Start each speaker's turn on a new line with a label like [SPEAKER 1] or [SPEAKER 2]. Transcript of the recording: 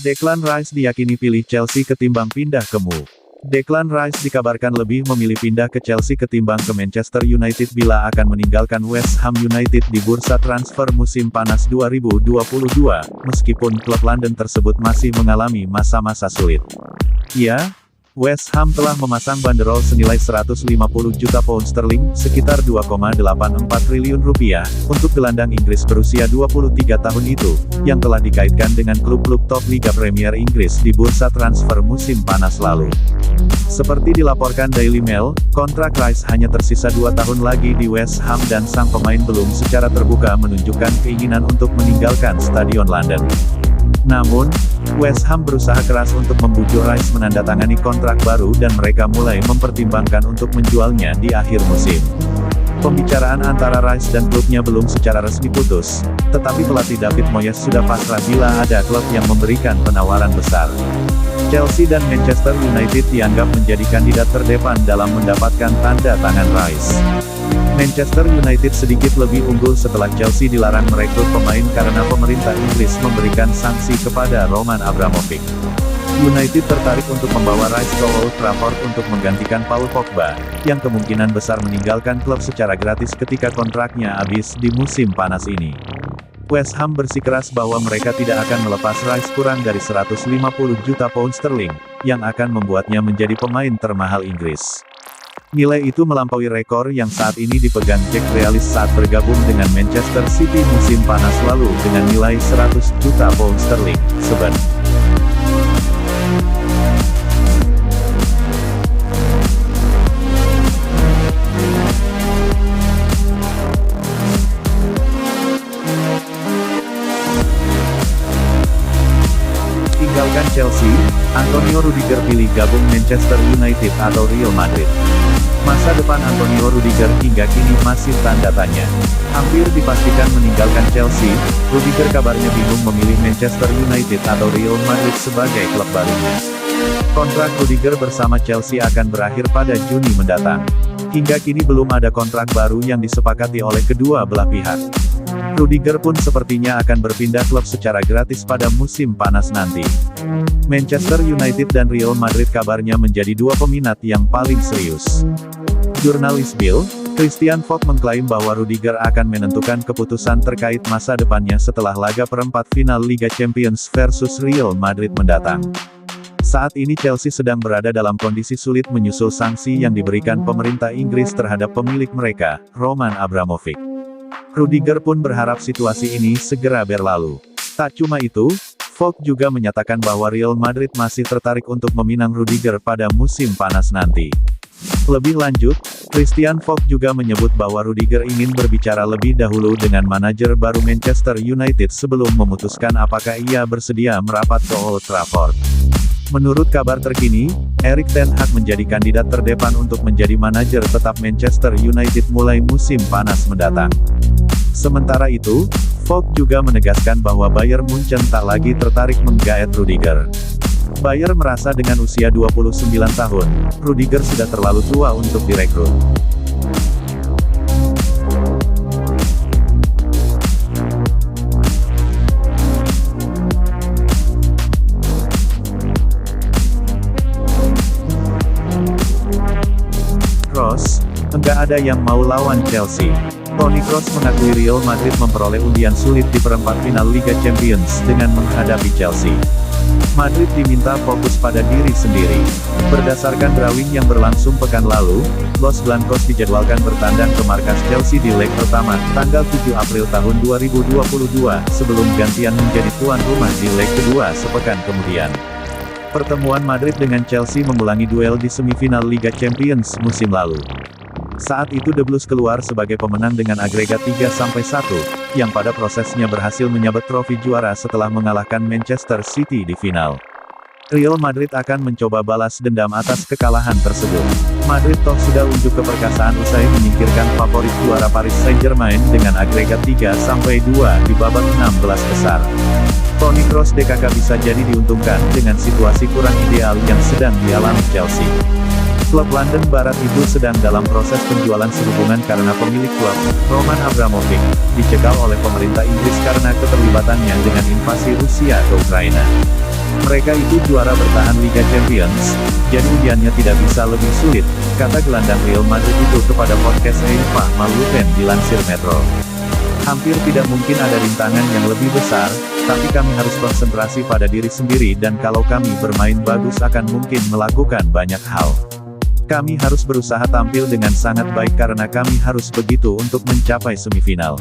[SPEAKER 1] Declan Rice diyakini pilih Chelsea ketimbang pindah ke MU. Declan Rice dikabarkan lebih memilih pindah ke Chelsea ketimbang ke Manchester United bila akan meninggalkan West Ham United di bursa transfer musim panas 2022, meskipun klub London tersebut masih mengalami masa-masa sulit. Ya, West Ham telah memasang banderol senilai 150 juta pound sterling, sekitar 2,84 triliun rupiah, untuk gelandang Inggris berusia 23 tahun itu, yang telah dikaitkan dengan klub-klub top Liga Premier Inggris di bursa transfer musim panas lalu. Seperti dilaporkan Daily Mail, kontrak Rice hanya tersisa 2 tahun lagi di West Ham dan sang pemain belum secara terbuka menunjukkan keinginan untuk meninggalkan Stadion London. Namun, West Ham berusaha keras untuk membujuk Rice menandatangani kontrak baru dan mereka mulai mempertimbangkan untuk menjualnya di akhir musim. Pembicaraan antara Rice dan klubnya belum secara resmi putus, tetapi pelatih David Moyes sudah pasrah bila ada klub yang memberikan penawaran besar. Chelsea dan Manchester United dianggap menjadi kandidat terdepan dalam mendapatkan tanda tangan Rice. Manchester United sedikit lebih unggul setelah Chelsea dilarang merekrut pemain karena pemerintah Inggris memberikan sanksi kepada Roman Abramovich. United tertarik untuk membawa Rice ke Old Trafford untuk menggantikan Paul Pogba, yang kemungkinan besar meninggalkan klub secara gratis ketika kontraknya habis di musim panas ini. West Ham bersikeras bahwa mereka tidak akan melepas Rice kurang dari 150 juta pound sterling, yang akan membuatnya menjadi pemain termahal Inggris. Nilai itu melampaui rekor yang saat ini dipegang Jack Grealish saat bergabung dengan Manchester City musim panas lalu dengan nilai 100 juta pound sterling, seben. Tinggalkan Chelsea, Antonio Rudiger pilih gabung Manchester United atau Real Madrid. Masa depan Antonio Rudiger hingga kini masih tanda tanya. Hampir dipastikan meninggalkan Chelsea, Rudiger kabarnya bingung memilih Manchester United atau Real Madrid sebagai klub barunya. Kontrak Rudiger bersama Chelsea akan berakhir pada Juni mendatang. Hingga kini belum ada kontrak baru yang disepakati oleh kedua belah pihak. Rudiger pun sepertinya akan berpindah klub secara gratis pada musim panas nanti. Manchester United dan Real Madrid kabarnya menjadi dua peminat yang paling serius. Jurnalis Bill, Christian Falk mengklaim bahwa Rudiger akan menentukan keputusan terkait masa depannya setelah laga perempat final Liga Champions versus Real Madrid mendatang. Saat ini Chelsea sedang berada dalam kondisi sulit menyusul sanksi yang diberikan pemerintah Inggris terhadap pemilik mereka, Roman Abramovich. Rudiger pun berharap situasi ini segera berlalu. Tak cuma itu, Falk juga menyatakan bahwa Real Madrid masih tertarik untuk meminang Rudiger pada musim panas nanti. Lebih lanjut, Christian Falk juga menyebut bahwa Rudiger ingin berbicara lebih dahulu dengan manajer baru Manchester United sebelum memutuskan apakah ia bersedia merapat ke Old Trafford. Menurut kabar terkini, Erik ten Hag menjadi kandidat terdepan untuk menjadi manajer tetap Manchester United mulai musim panas mendatang. Sementara itu, Falk juga menegaskan bahwa Bayern Munchen tak lagi tertarik menggaet Rudiger. Bayern merasa dengan usia 29 tahun, Rudiger sudah terlalu tua untuk direkrut. Kroos, enggak ada yang mau lawan Chelsea. Toni Kroos mengakui Real Madrid memperoleh undian sulit di perempat final Liga Champions dengan menghadapi Chelsea. Madrid diminta fokus pada diri sendiri. Berdasarkan drawing yang berlangsung pekan lalu, Los Blancos dijadwalkan bertandang ke markas Chelsea di leg pertama, tanggal 7 April tahun 2022, sebelum gantian menjadi tuan rumah di leg kedua sepekan kemudian. Pertemuan Madrid dengan Chelsea mengulangi duel di semifinal Liga Champions musim lalu. Saat itu The Blues keluar sebagai pemenang dengan agregat 3-1, yang pada prosesnya berhasil menyabet trofi juara setelah mengalahkan Manchester City di final. Real Madrid akan mencoba balas dendam atas kekalahan tersebut. Madrid toh sudah unjuk keperkasaan usai menyingkirkan favorit juara Paris Saint-Germain dengan agregat 3-2 di babak 16 besar. Toni Kroos DKK bisa jadi diuntungkan dengan situasi kurang ideal yang sedang dialami Chelsea. Klub London Barat itu sedang dalam proses penjualan sehubungan karena pemilik klub, Roman Abramovich, dicekal oleh pemerintah Inggris karena keterlibatannya dengan invasi Rusia ke Ukraina. Mereka itu juara bertahan Liga Champions, jadi ujiannya tidak bisa lebih sulit, kata gelandang Real Madrid itu kepada podcast Eifah Malupen dilansir Metro. Hampir tidak mungkin ada rintangan yang lebih besar, tapi kami harus konsentrasi pada diri sendiri dan kalau kami bermain bagus akan mungkin melakukan banyak hal. Kami harus berusaha tampil dengan sangat baik karena kami harus begitu untuk mencapai semifinal.